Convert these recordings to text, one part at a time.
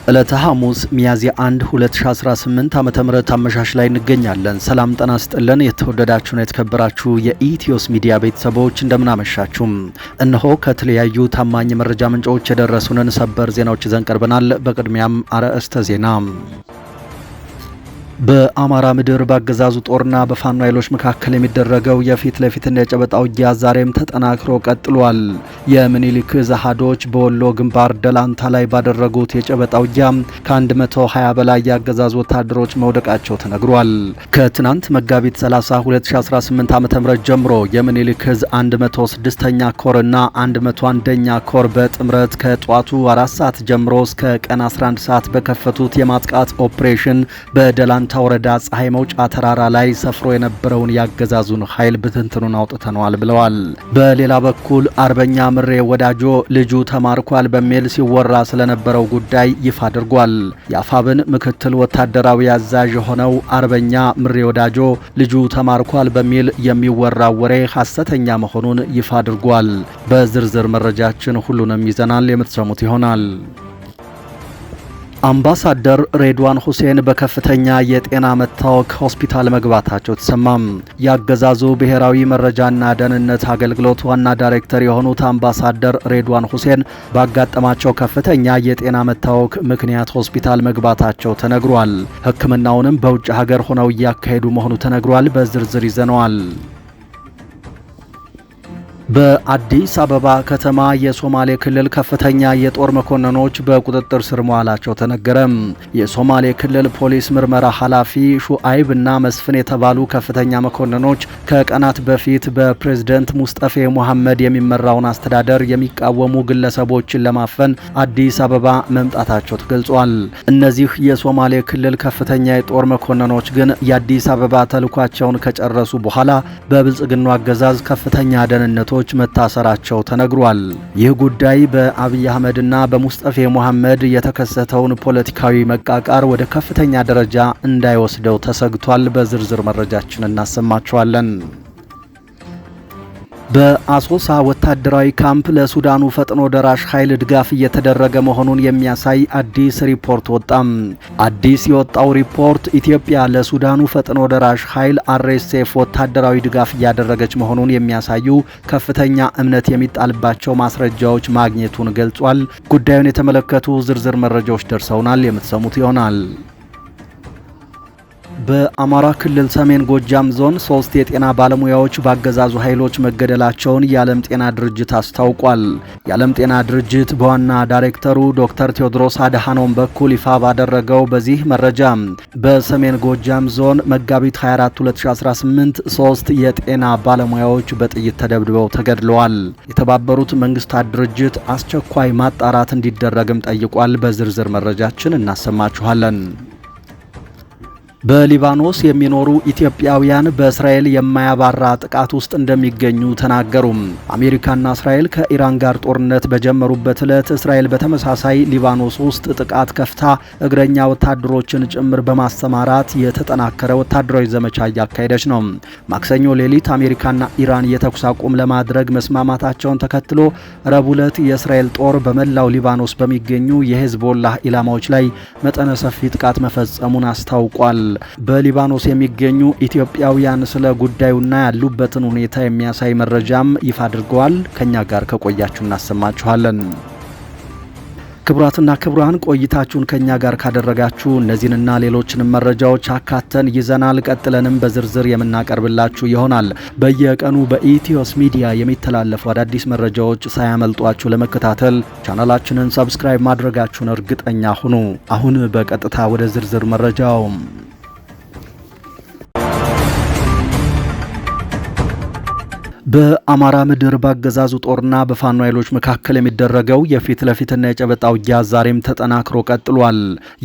ዕለተ ሐሙስ ሚያዝያ 1 2018 ዓ.ም አመሻሽ ላይ እንገኛለን። ሰላም ጤና ይስጥልን። የተወደዳችሁና የተከበራችሁ የኢትዮስ ሚዲያ ቤተሰቦች እንደምን አመሻችሁ። እነሆ ከተለያዩ ታማኝ መረጃ ምንጮች የደረሱንን ሰበር ዜናዎች ይዘን ቀርበናል። በቅድሚያም አርዕስተ ዜና። በአማራ ምድር በአገዛዙ ጦርና በፋኖ ኃይሎች መካከል የሚደረገው የፊት ለፊትና የጨበጣ ውጊያ ዛሬም ተጠናክሮ ቀጥሏል። የምኒልክ አሃዶች በወሎ ግንባር ደላንታ ላይ ባደረጉት የጨበጣ ውጊያ ከ120 በላይ የአገዛዙ ወታደሮች መውደቃቸው ተነግሯል። ከትናንት መጋቢት 30 2018 ዓ.ም ጀምሮ የምኒልክ 106ኛ ኮርና 101ኛ ኮር በጥምረት ከጧቱ 4 ሰዓት ጀምሮ እስከ ቀን 11 ሰዓት በከፈቱት የማጥቃት ኦፕሬሽን በደላንታ ወረዳ ፀሐይ መውጫ ተራራ ላይ ሰፍሮ የነበረውን ያገዛዙን ኃይል ብትንትኑን አውጥተነዋል ብለዋል። በሌላ በኩል አርበኛ ምሬ ወዳጆ ልጁ ተማርኳል በሚል ሲወራ ስለነበረው ጉዳይ ይፋ አድርጓል። የአፋብን ምክትል ወታደራዊ አዛዥ የሆነው አርበኛ ምሬ ወዳጆ ልጁ ተማርኳል በሚል የሚወራው ወሬ ሐሰተኛ መሆኑን ይፋ አድርጓል። በዝርዝር መረጃችን ሁሉንም ይዘናል፣ የምትሰሙት ይሆናል። አምባሳደር ሬድዋን ሁሴን በከፍተኛ የጤና መታወክ ሆስፒታል መግባታቸው ተሰማም። ያገዛዙ ብሔራዊ መረጃና ደህንነት አገልግሎት ዋና ዳይሬክተር የሆኑት አምባሳደር ሬድዋን ሁሴን ባጋጠማቸው ከፍተኛ የጤና መታወክ ምክንያት ሆስፒታል መግባታቸው ተነግሯል። ሕክምናውንም በውጭ ሀገር ሆነው እያካሄዱ መሆኑ ተነግሯል። በዝርዝር ይዘነዋል። በአዲስ አበባ ከተማ የሶማሌ ክልል ከፍተኛ የጦር መኮንኖች በቁጥጥር ስር መዋላቸው ተነገረ። የሶማሌ ክልል ፖሊስ ምርመራ ኃላፊ ሹአይብ እና መስፍን የተባሉ ከፍተኛ መኮንኖች ከቀናት በፊት በፕሬዝዳንት ሙስጠፌ መሐመድ የሚመራውን አስተዳደር የሚቃወሙ ግለሰቦችን ለማፈን አዲስ አበባ መምጣታቸው ተገልጿል። እነዚህ የሶማሌ ክልል ከፍተኛ የጦር መኮንኖች ግን የአዲስ አበባ ተልኳቸውን ከጨረሱ በኋላ በብልጽግናው አገዛዝ ከፍተኛ ደህንነቱ መታሰራቸው ተነግሯል። ይህ ጉዳይ በአብይ አህመድና በሙስጠፌ መሐመድ የተከሰተውን ፖለቲካዊ መቃቃር ወደ ከፍተኛ ደረጃ እንዳይወስደው ተሰግቷል። በዝርዝር መረጃችን እናሰማችኋለን። በአሶሳ ወታደራዊ ካምፕ ለሱዳኑ ፈጥኖ ደራሽ ኃይል ድጋፍ እየተደረገ መሆኑን የሚያሳይ አዲስ ሪፖርት ወጣም። አዲስ የወጣው ሪፖርት ኢትዮጵያ ለሱዳኑ ፈጥኖ ደራሽ ኃይል አርኤስኤፍ ወታደራዊ ድጋፍ እያደረገች መሆኑን የሚያሳዩ ከፍተኛ እምነት የሚጣልባቸው ማስረጃዎች ማግኘቱን ገልጿል። ጉዳዩን የተመለከቱ ዝርዝር መረጃዎች ደርሰውናል፣ የምትሰሙት ይሆናል። በአማራ ክልል ሰሜን ጎጃም ዞን 3 የጤና ባለሙያዎች በአገዛዙ ኃይሎች መገደላቸውን የዓለም ጤና ድርጅት አስታውቋል። የዓለም ጤና ድርጅት በዋና ዳይሬክተሩ ዶክተር ቴዎድሮስ አድሃኖም በኩል ይፋ ባደረገው በዚህ መረጃ በሰሜን ጎጃም ዞን መጋቢት 24 2018 3 የጤና ባለሙያዎች በጥይት ተደብድበው ተገድለዋል። የተባበሩት መንግስታት ድርጅት አስቸኳይ ማጣራት እንዲደረግም ጠይቋል። በዝርዝር መረጃችን እናሰማችኋለን። በሊባኖስ የሚኖሩ ኢትዮጵያውያን በእስራኤል የማያባራ ጥቃት ውስጥ እንደሚገኙ ተናገሩ። አሜሪካና እስራኤል ከኢራን ጋር ጦርነት በጀመሩበት ዕለት እስራኤል በተመሳሳይ ሊባኖስ ውስጥ ጥቃት ከፍታ እግረኛ ወታደሮችን ጭምር በማሰማራት የተጠናከረ ወታደራዊ ዘመቻ እያካሄደች ነው። ማክሰኞ ሌሊት አሜሪካና ኢራን የተኩስ አቁም ለማድረግ መስማማታቸውን ተከትሎ ረቡዕ ዕለት የእስራኤል ጦር በመላው ሊባኖስ በሚገኙ የሄዝቦላህ ኢላማዎች ላይ መጠነ ሰፊ ጥቃት መፈጸሙን አስታውቋል። በሊባኖስ የሚገኙ ኢትዮጵያውያን ስለ ጉዳዩና ያሉበትን ሁኔታ የሚያሳይ መረጃም ይፋ አድርገዋል። ከኛ ጋር ከቆያችሁ እናሰማችኋለን። ክቡራትና ክቡራን ቆይታችሁን ከኛ ጋር ካደረጋችሁ እነዚህንና ሌሎችንም መረጃዎች አካተን ይዘናል። ቀጥለንም በዝርዝር የምናቀርብላችሁ ይሆናል። በየቀኑ በኢትዮስ ሚዲያ የሚተላለፉ አዳዲስ መረጃዎች ሳያመልጧችሁ ለመከታተል ቻናላችንን ሰብስክራይብ ማድረጋችሁን እርግጠኛ ሁኑ። አሁን በቀጥታ ወደ ዝርዝር መረጃው። በአማራ ምድር ባገዛዙ ጦርና በፋኖ ኃይሎች መካከል የሚደረገው የፊት ለፊትና የጨበጣ ውጊያ ዛሬም ተጠናክሮ ቀጥሏል።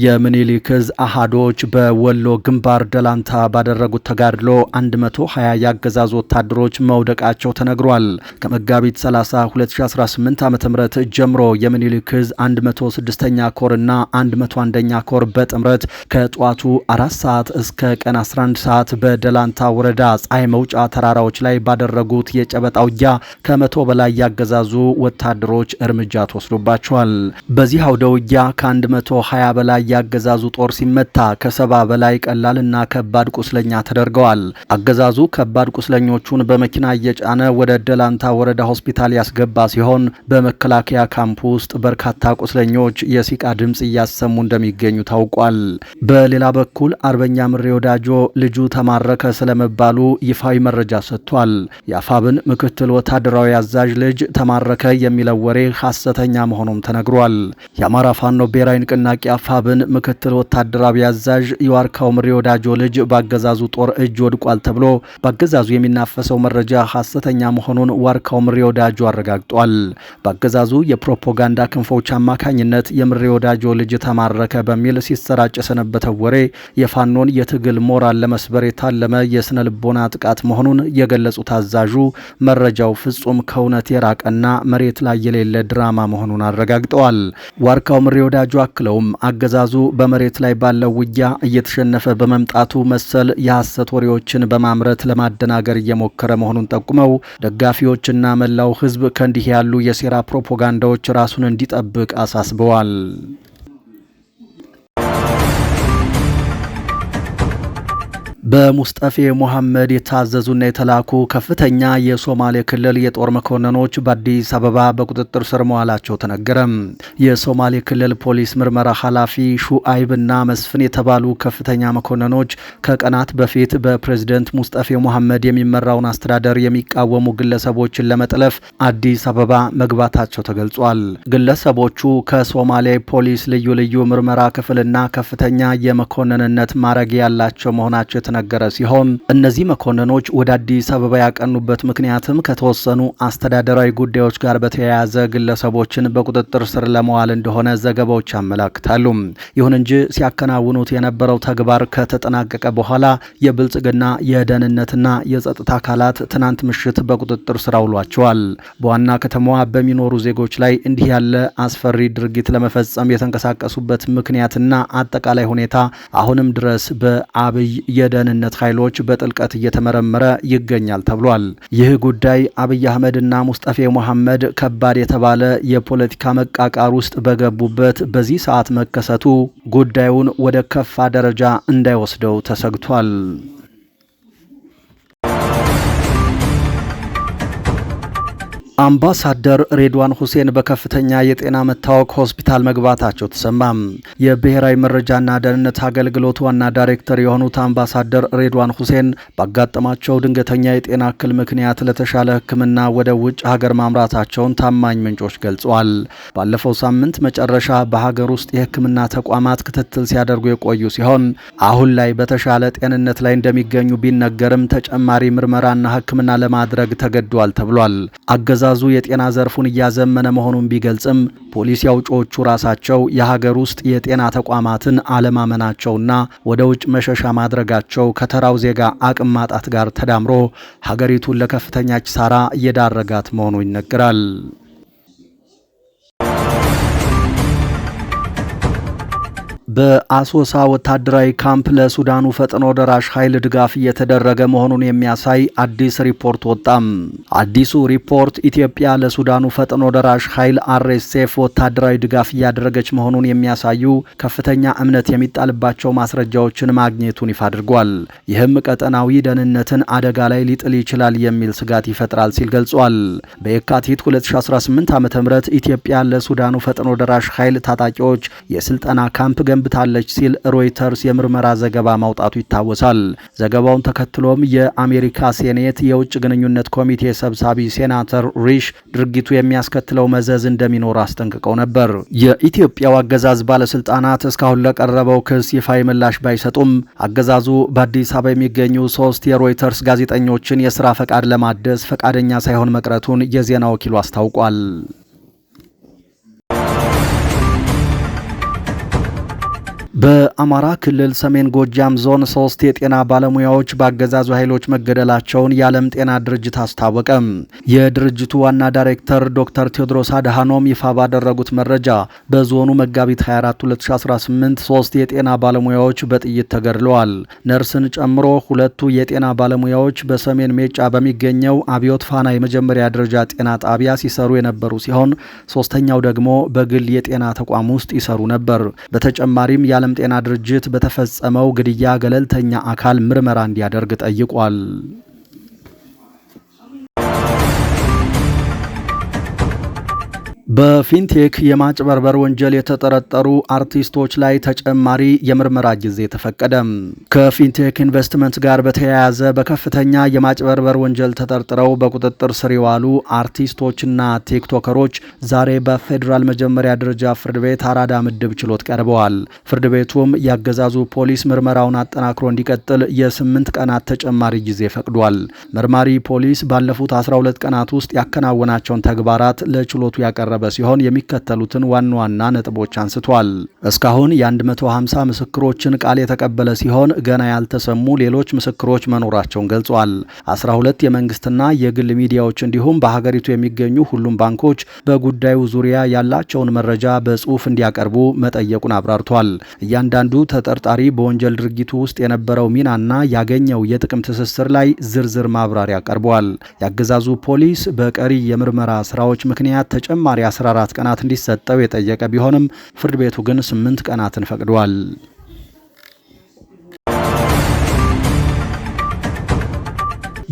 የምኒልክ አሃዶች በወሎ ግንባር ደላንታ ባደረጉት ተጋድሎ 120 ያገዛዙ ወታደሮች መውደቃቸው ተነግሯል። ከመጋቢት 30 2018 ዓ.ም ጀምሮ የምኒልክ 106ኛ ኮርና 101ኛ ኮር በጥምረት ከጧቱ 4 ሰዓት እስከ ቀን 11 ሰዓት በደላንታ ወረዳ ፀሐይ መውጫ ተራራዎች ላይ ባደረጉት የጨበጣ ውጊያ ከ100 በላይ ያገዛዙ ወታደሮች እርምጃ ተወስዶባቸዋል። በዚህ አውደ ውጊያ ከ120 በላይ ያገዛዙ ጦር ሲመታ ከ70 በላይ ቀላልና ከባድ ቁስለኛ ተደርገዋል። አገዛዙ ከባድ ቁስለኞቹን በመኪና እየጫነ ወደ ደላንታ ወረዳ ሆስፒታል ያስገባ ሲሆን በመከላከያ ካምፕ ውስጥ በርካታ ቁስለኞች የሲቃ ድምጽ እያሰሙ እንደሚገኙ ታውቋል። በሌላ በኩል አርበኛ ምሬ ወዳጆ ልጁ ተማረከ ስለመባሉ ይፋዊ መረጃ ሰጥቷል። የአፋብን ምክትል ወታደራዊ አዛዥ ልጅ ተማረከ የሚለው ወሬ ሐሰተኛ መሆኑም ተነግሯል። የአማራ ፋኖ ብሔራዊ ንቅናቄ አፋብን ምክትል ወታደራዊ አዛዥ የዋርካው ምሬ ወዳጆ ልጅ በአገዛዙ ጦር እጅ ወድቋል ተብሎ በአገዛዙ የሚናፈሰው መረጃ ሐሰተኛ መሆኑን ዋርካው ምሬ ወዳጆ አረጋግጧል። በአገዛዙ የፕሮፓጋንዳ ክንፎች አማካኝነት የምሬ ወዳጆ ልጅ ተማረከ በሚል ሲሰራጭ የሰነበተው ወሬ የፋኖን የትግል ሞራል ለመስበር የታለመ የስነ ልቦና ጥቃት መሆኑን የገለጹት አዛዡ መረጃው ፍጹም ከእውነት የራቀና መሬት ላይ የሌለ ድራማ መሆኑን አረጋግጠዋል። ዋርካው ምሬ ወዳጆ አክለውም አገዛዙ በመሬት ላይ ባለው ውጊያ እየተሸነፈ በመምጣቱ መሰል የሐሰት ወሬዎችን በማምረት ለማደናገር እየሞከረ መሆኑን ጠቁመው ደጋፊዎችና መላው ሕዝብ ከእንዲህ ያሉ የሴራ ፕሮፓጋንዳዎች ራሱን እንዲጠብቅ አሳስበዋል። በሙስጠፌ ሙሐመድ የታዘዙና የተላኩ ከፍተኛ የሶማሌ ክልል የጦር መኮንኖች በአዲስ አበባ በቁጥጥር ስር መዋላቸው ተነገረም። የሶማሌ ክልል ፖሊስ ምርመራ ኃላፊ ሹአይብና መስፍን የተባሉ ከፍተኛ መኮንኖች ከቀናት በፊት በፕሬዝደንት ሙስጠፌ ሙሐመድ የሚመራውን አስተዳደር የሚቃወሙ ግለሰቦችን ለመጥለፍ አዲስ አበባ መግባታቸው ተገልጿል። ግለሰቦቹ ከሶማሌ ፖሊስ ልዩ ልዩ ምርመራ ክፍልና ከፍተኛ የመኮንንነት ማዕረግ ያላቸው መሆናቸው የተነገረ ሲሆን እነዚህ መኮንኖች ወደ አዲስ አበባ ያቀኑበት ምክንያትም ከተወሰኑ አስተዳደራዊ ጉዳዮች ጋር በተያያዘ ግለሰቦችን በቁጥጥር ስር ለመዋል እንደሆነ ዘገባዎች ያመላክታሉ። ይሁን እንጂ ሲያከናውኑት የነበረው ተግባር ከተጠናቀቀ በኋላ የብልጽግና የደህንነትና የጸጥታ አካላት ትናንት ምሽት በቁጥጥር ስር አውሏቸዋል። በዋና ከተማዋ በሚኖሩ ዜጎች ላይ እንዲህ ያለ አስፈሪ ድርጊት ለመፈጸም የተንቀሳቀሱበት ምክንያትና አጠቃላይ ሁኔታ አሁንም ድረስ በአብይ የደህንነት ኃይሎች በጥልቀት እየተመረመረ ይገኛል ተብሏል። ይህ ጉዳይ አብይ አህመድና ሙስጠፌ ሙሐመድ ከባድ የተባለ የፖለቲካ መቃቃር ውስጥ በገቡበት በዚህ ሰዓት መከሰቱ ጉዳዩን ወደ ከፋ ደረጃ እንዳይወስደው ተሰግቷል። አምባሳደር ሬድዋን ሁሴን በከፍተኛ የጤና መታወክ ሆስፒታል መግባታቸው ተሰማም። የብሔራዊ መረጃና ደህንነት አገልግሎት ዋና ዳይሬክተር የሆኑት አምባሳደር ሬድዋን ሁሴን ባጋጠማቸው ድንገተኛ የጤና እክል ምክንያት ለተሻለ ሕክምና ወደ ውጭ ሀገር ማምራታቸውን ታማኝ ምንጮች ገልጸዋል። ባለፈው ሳምንት መጨረሻ በሀገር ውስጥ የሕክምና ተቋማት ክትትል ሲያደርጉ የቆዩ ሲሆን አሁን ላይ በተሻለ ጤንነት ላይ እንደሚገኙ ቢነገርም ተጨማሪ ምርመራና ሕክምና ለማድረግ ተገዷል ተብሏል። አገዛዙ የጤና ዘርፉን እያዘመነ መሆኑን ቢገልጽም ፖሊሲ አውጪዎቹ ራሳቸው የሀገር ውስጥ የጤና ተቋማትን አለማመናቸውና ወደ ውጭ መሸሻ ማድረጋቸው ከተራው ዜጋ አቅም ማጣት ጋር ተዳምሮ ሀገሪቱን ለከፍተኛ ኪሳራ እየዳረጋት መሆኑ ይነገራል። በአሶሳ ወታደራዊ ካምፕ ለሱዳኑ ፈጥኖ ደራሽ ኃይል ድጋፍ እየተደረገ መሆኑን የሚያሳይ አዲስ ሪፖርት ወጣም። አዲሱ ሪፖርት ኢትዮጵያ ለሱዳኑ ፈጥኖ ደራሽ ኃይል አርኤስኤፍ ወታደራዊ ድጋፍ እያደረገች መሆኑን የሚያሳዩ ከፍተኛ እምነት የሚጣልባቸው ማስረጃዎችን ማግኘቱን ይፋ አድርጓል። ይህም ቀጠናዊ ደህንነትን አደጋ ላይ ሊጥል ይችላል የሚል ስጋት ይፈጥራል ሲል ገልጿል። በየካቲት 2018 ዓ.ም ኢትዮጵያ ለሱዳኑ ፈጥኖ ደራሽ ኃይል ታጣቂዎች የስልጠና ካምፕ ብታለች ሲል ሮይተርስ የምርመራ ዘገባ ማውጣቱ ይታወሳል። ዘገባውን ተከትሎም የአሜሪካ ሴኔት የውጭ ግንኙነት ኮሚቴ ሰብሳቢ ሴናተር ሪሽ ድርጊቱ የሚያስከትለው መዘዝ እንደሚኖር አስጠንቅቀው ነበር። የኢትዮጵያው አገዛዝ ባለስልጣናት እስካሁን ለቀረበው ክስ ይፋዊ ምላሽ ባይሰጡም አገዛዙ በአዲስ አበባ የሚገኙ 3 የሮይተርስ ጋዜጠኞችን የስራ ፈቃድ ለማደስ ፈቃደኛ ሳይሆን መቅረቱን የዜና ወኪሉ አስታውቋል። በአማራ ክልል ሰሜን ጎጃም ዞን 3 የጤና ባለሙያዎች በአገዛዙ ኃይሎች መገደላቸውን የዓለም ጤና ድርጅት አስታወቀ። የድርጅቱ ዋና ዳይሬክተር ዶክተር ቴዎድሮስ አድሃኖም ይፋ ባደረጉት መረጃ በዞኑ መጋቢት 24 2018 3 የጤና ባለሙያዎች በጥይት ተገድለዋል። ነርስን ጨምሮ 2ቱ የጤና ባለሙያዎች በሰሜን ሜጫ በሚገኘው አብዮት ፋና የመጀመሪያ ደረጃ ጤና ጣቢያ ሲሰሩ የነበሩ ሲሆን ሶስተኛው ደግሞ በግል የጤና ተቋም ውስጥ ይሰሩ ነበር። በተጨማሪም የዓለም ጤና ድርጅት በተፈጸመው ግድያ ገለልተኛ አካል ምርመራ እንዲያደርግ ጠይቋል። በፊንቴክ የማጭበርበር ወንጀል የተጠረጠሩ አርቲስቶች ላይ ተጨማሪ የምርመራ ጊዜ ተፈቀደ። ከፊንቴክ ኢንቨስትመንት ጋር በተያያዘ በከፍተኛ የማጭበርበር ወንጀል ተጠርጥረው በቁጥጥር ስር የዋሉ አርቲስቶችና ቲክቶከሮች ዛሬ በፌዴራል መጀመሪያ ደረጃ ፍርድ ቤት አራዳ ምድብ ችሎት ቀርበዋል። ፍርድ ቤቱም ያገዛዙ ፖሊስ ምርመራውን አጠናክሮ እንዲቀጥል የ8 ቀናት ተጨማሪ ጊዜ ፈቅዷል። መርማሪ ፖሊስ ባለፉት 12 ቀናት ውስጥ ያከናወናቸውን ተግባራት ለችሎቱ ያቀረበ ሲሆን የሚከተሉትን ዋና ዋና ነጥቦች አንስቷል። እስካሁን የ150 ምስክሮችን ቃል የተቀበለ ሲሆን ገና ያልተሰሙ ሌሎች ምስክሮች መኖራቸውን ገልጿል። 12 የመንግስትና የግል ሚዲያዎች እንዲሁም በሀገሪቱ የሚገኙ ሁሉም ባንኮች በጉዳዩ ዙሪያ ያላቸውን መረጃ በጽሁፍ እንዲያቀርቡ መጠየቁን አብራርቷል። እያንዳንዱ ተጠርጣሪ በወንጀል ድርጊቱ ውስጥ የነበረው ሚናና ያገኘው የጥቅም ትስስር ላይ ዝርዝር ማብራሪያ ቀርቧል። ያገዛዙ ፖሊስ በቀሪ የምርመራ ስራዎች ምክንያት ተጨማሪ 14 ቀናት እንዲሰጠው የጠየቀ ቢሆንም ፍርድ ቤቱ ግን 8 ቀናትን ፈቅዷል።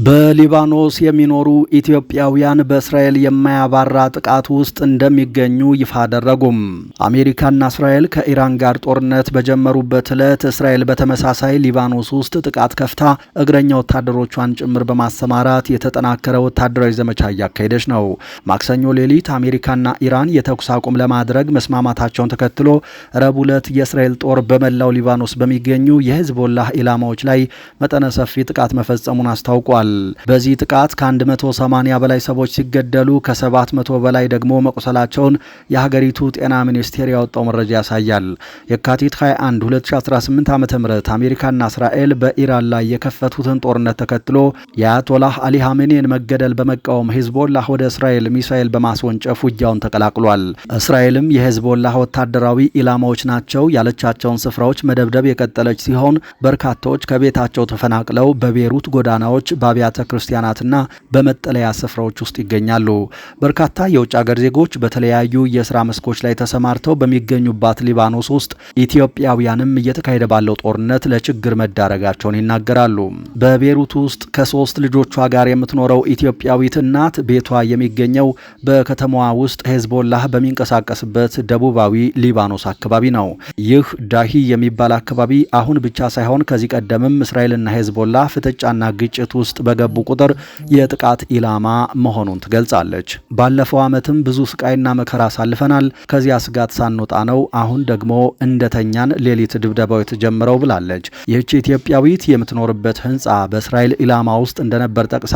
በሊባኖስ የሚኖሩ ኢትዮጵያውያን በእስራኤል የማያባራ ጥቃት ውስጥ እንደሚገኙ ይፋ አደረጉም። አሜሪካና እስራኤል ከኢራን ጋር ጦርነት በጀመሩበት ዕለት እስራኤል በተመሳሳይ ሊባኖስ ውስጥ ጥቃት ከፍታ እግረኛ ወታደሮቿን ጭምር በማሰማራት የተጠናከረ ወታደራዊ ዘመቻ እያካሄደች ነው። ማክሰኞ ሌሊት አሜሪካና ኢራን የተኩስ አቁም ለማድረግ መስማማታቸውን ተከትሎ ረቡዕ ዕለት የእስራኤል ጦር በመላው ሊባኖስ በሚገኙ የሂዝቦላህ ኢላማዎች ላይ መጠነ ሰፊ ጥቃት መፈጸሙን አስታውቋል። በዚህ ጥቃት ከ180 በላይ ሰዎች ሲገደሉ ከ700 በላይ ደግሞ መቁሰላቸውን የሀገሪቱ ጤና ሚኒስቴር ያወጣው መረጃ ያሳያል። የካቲት 21 2018 ዓ.ም አሜሪካና እስራኤል በኢራን ላይ የከፈቱትን ጦርነት ተከትሎ የአያቶላህ አሊ ሐሜኔን መገደል በመቃወም ሂዝቦላህ ወደ እስራኤል ሚሳኤል በማስወንጨፍ ውጊያውን ተቀላቅሏል። እስራኤልም የሂዝቦላህ ወታደራዊ ኢላማዎች ናቸው ያለቻቸውን ስፍራዎች መደብደብ የቀጠለች ሲሆን በርካታዎች ከቤታቸው ተፈናቅለው በቤሩት ጎዳናዎች አብያተ ክርስቲያናትና በመጠለያ ስፍራዎች ውስጥ ይገኛሉ። በርካታ የውጭ ሀገር ዜጎች በተለያዩ የስራ መስኮች ላይ ተሰማርተው በሚገኙባት ሊባኖስ ውስጥ ኢትዮጵያውያንም እየተካሄደ ባለው ጦርነት ለችግር መዳረጋቸውን ይናገራሉ። በቤሩት ውስጥ ከ3 ልጆቿ ጋር የምትኖረው ኢትዮጵያዊት እናት ቤቷ የሚገኘው በከተማዋ ውስጥ ሂዝቦላህ በሚንቀሳቀስበት ደቡባዊ ሊባኖስ አካባቢ ነው። ይህ ዳሂ የሚባል አካባቢ አሁን ብቻ ሳይሆን ከዚህ ቀደምም እስራኤልና ሂዝቦላህ ፍጥጫና ግጭት ውስጥ በገቡ ቁጥር የጥቃት ኢላማ መሆኑን ትገልጻለች። ባለፈው ዓመትም ብዙ ስቃይና መከራ አሳልፈናል። ከዚያ ስጋት ሳንወጣ ነው አሁን ደግሞ እንደተኛን ሌሊት ድብደባው የተጀመረው ብላለች። ይህች ኢትዮጵያዊት የምትኖርበት ሕንፃ በእስራኤል ኢላማ ውስጥ እንደነበር ጠቅሳ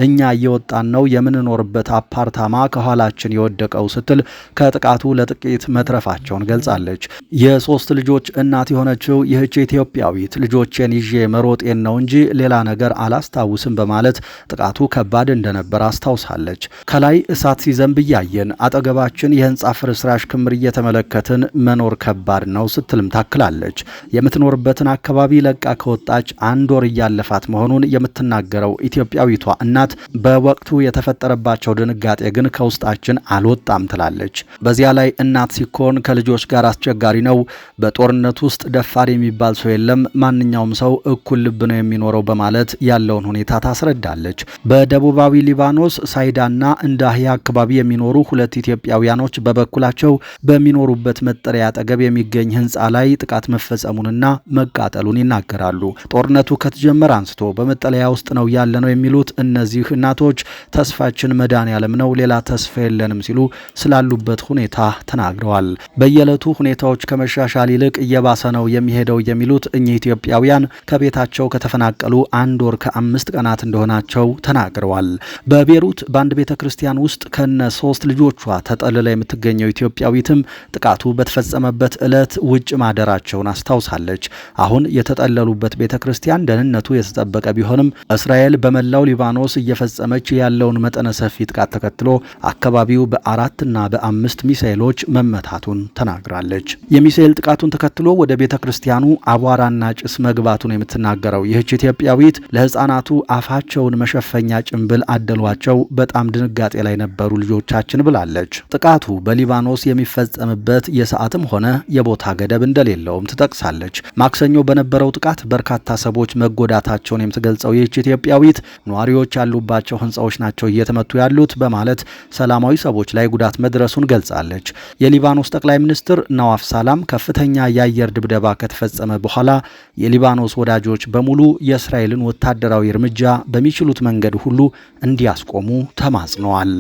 እኛ እየወጣን ነው የምንኖርበት አፓርታማ ከኋላችን የወደቀው ስትል ከጥቃቱ ለጥቂት መትረፋቸውን ገልጻለች። የ3 ልጆች እናት የሆነችው ይህች ኢትዮጵያዊት ልጆቼን ይዤ መሮጤን ነው እንጂ ሌላ ነገር አላስታውስም በማለት ጥቃቱ ከባድ እንደነበር አስታውሳለች። ከላይ እሳት ሲዘንብ እያየን አጠገባችን የህንጻ ፍርስራሽ ክምር እየተመለከትን መኖር ከባድ ነው ስትልም ታክላለች። የምትኖርበትን አካባቢ ለቃ ከወጣች 1 ወር እያለፋት መሆኑን የምትናገረው ኢትዮጵያዊቷ እናት በወቅቱ የተፈጠረባቸው ድንጋጤ ግን ከውስጣችን አልወጣም ትላለች። በዚያ ላይ እናት ሲኮን ከልጆች ጋር አስቸጋሪ ነው። በጦርነት ውስጥ ደፋር የሚባል ሰው የለም። ማንኛውም ሰው እኩል ልብ ነው የሚኖረው በማለት ያለውን ሁኔታ ታስረዳለች። በደቡባዊ ሊባኖስ ሳይዳና እንዳህያ አካባቢ የሚኖሩ 2 ኢትዮጵያውያኖች በበኩላቸው በሚኖሩበት መጠለያ አጠገብ የሚገኝ ህንፃ ላይ ጥቃት መፈጸሙንና መቃጠሉን ይናገራሉ። ጦርነቱ ከተጀመረ አንስቶ በመጠለያ ውስጥ ነው ያለነው የሚሉት እነዚህ እናቶች ተስፋችን መድኃኔዓለም ነው፣ ሌላ ተስፋ የለንም ሲሉ ስላሉበት ሁኔታ ተናግረዋል። በየዕለቱ ሁኔታዎች ከመሻሻል ይልቅ እየባሰ ነው የሚሄደው የሚሉት እኚህ ኢትዮጵያውያን ከቤታቸው ከተፈናቀሉ 1 ወር ከ5 ቀናት ቀናት እንደሆናቸው ተናግረዋል። በቤሩት በአንድ ቤተ ክርስቲያን ውስጥ ከነ 3 ልጆቿ ተጠልላ የምትገኘው ኢትዮጵያዊትም ጥቃቱ በተፈጸመበት ዕለት ውጭ ማደራቸውን አስታውሳለች። አሁን የተጠለሉበት ቤተ ክርስቲያን ደህንነቱ የተጠበቀ ቢሆንም እስራኤል በመላው ሊባኖስ እየፈጸመች ያለውን መጠነ ሰፊ ጥቃት ተከትሎ አካባቢው በ4 እና በ5 ሚሳኤሎች መመታቱን ተናግራለች። የሚሳኤል ጥቃቱን ተከትሎ ወደ ቤተ ክርስቲያኑ አቧራና ጭስ መግባቱን የምትናገረው ይህች ኢትዮጵያዊት ለህፃናቱ አፋቸውን መሸፈኛ ጭንብል አደሏቸው፣ በጣም ድንጋጤ ላይ ነበሩ ልጆቻችን ብላለች። ጥቃቱ በሊባኖስ የሚፈጸምበት የሰዓትም ሆነ የቦታ ገደብ እንደሌለውም ትጠቅሳለች። ማክሰኞ በነበረው ጥቃት በርካታ ሰዎች መጎዳታቸውን የምትገልጸው ይህች ኢትዮጵያዊት ነዋሪዎች ያሉባቸው ህንፃዎች ናቸው እየተመቱ ያሉት በማለት ሰላማዊ ሰዎች ላይ ጉዳት መድረሱን ገልጻለች። የሊባኖስ ጠቅላይ ሚኒስትር ናዋፍ ሳላም ከፍተኛ የአየር ድብደባ ከተፈጸመ በኋላ የሊባኖስ ወዳጆች በሙሉ የእስራኤልን ወታደራዊ እርምጃ በሚችሉት መንገድ ሁሉ እንዲያስቆሙ ተማጽነዋል።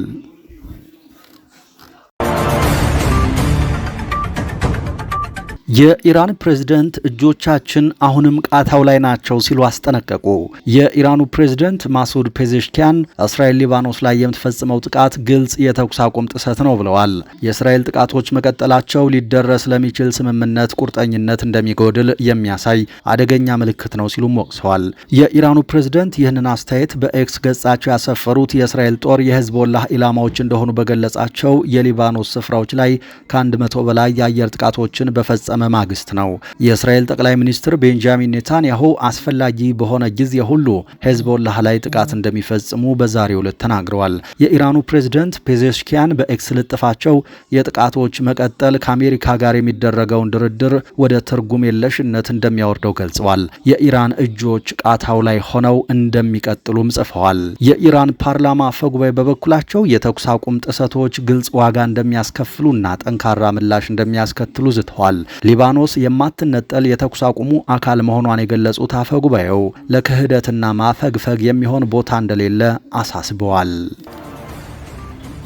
የኢራን ፕሬዝደንት እጆቻችን አሁንም ቃታው ላይ ናቸው ሲሉ አስጠነቀቁ። የኢራኑ ፕሬዝደንት ማሱድ ፔዜሽኪያን እስራኤል ሊባኖስ ላይ የምትፈጽመው ጥቃት ግልጽ የተኩስ አቁም ጥሰት ነው ብለዋል። የእስራኤል ጥቃቶች መቀጠላቸው ሊደረስ ለሚችል ስምምነት ቁርጠኝነት እንደሚጎድል የሚያሳይ አደገኛ ምልክት ነው ሲሉም ወቅሰዋል። የኢራኑ ፕሬዝደንት ይህንን አስተያየት በኤክስ ገጻቸው ያሰፈሩት የእስራኤል ጦር የሂዝቦላህ ኢላማዎች እንደሆኑ በገለጻቸው የሊባኖስ ስፍራዎች ላይ ከ100 በላይ የአየር ጥቃቶችን በፈጸመ ማግስት ነው። የእስራኤል ጠቅላይ ሚኒስትር ቤንጃሚን ኔታንያሁ አስፈላጊ በሆነ ጊዜ ሁሉ ሂዝቦላህ ላይ ጥቃት እንደሚፈጽሙ በዛሬው ዕለት ተናግረዋል። የኢራኑ ፕሬዝደንት ፔዜሽኪያን በኤክስ ልጥፋቸው የጥቃቶች መቀጠል ከአሜሪካ ጋር የሚደረገውን ድርድር ወደ ትርጉም የለሽነት እንደሚያወርደው ገልጸዋል። የኢራን እጆች ቃታው ላይ ሆነው እንደሚቀጥሉም ጽፈዋል። የኢራን ፓርላማ አፈጉባኤ በበኩላቸው የተኩስ አቁም ጥሰቶች ግልጽ ዋጋ እንደሚያስከፍሉና ጠንካራ ምላሽ እንደሚያስከትሉ ዝተዋል። ሊባኖስ የማትነጠል የተኩስ አቁሙ አካል መሆኗን የገለጹት አፈ ጉባኤው ለክህደትና ማፈግፈግ የሚሆን ቦታ እንደሌለ አሳስበዋል።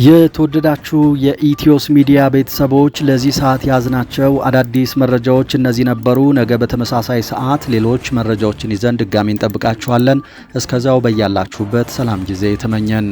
የተወደዳችሁ የኢትዮስ ሚዲያ ቤተሰቦች ለዚህ ሰዓት ያዝናቸው አዳዲስ መረጃዎች እነዚህ ነበሩ። ነገ በተመሳሳይ ሰዓት ሌሎች መረጃዎችን ይዘን ድጋሚ እንጠብቃችኋለን። እስከዛው በያላችሁበት ሰላም ጊዜ ተመኘን።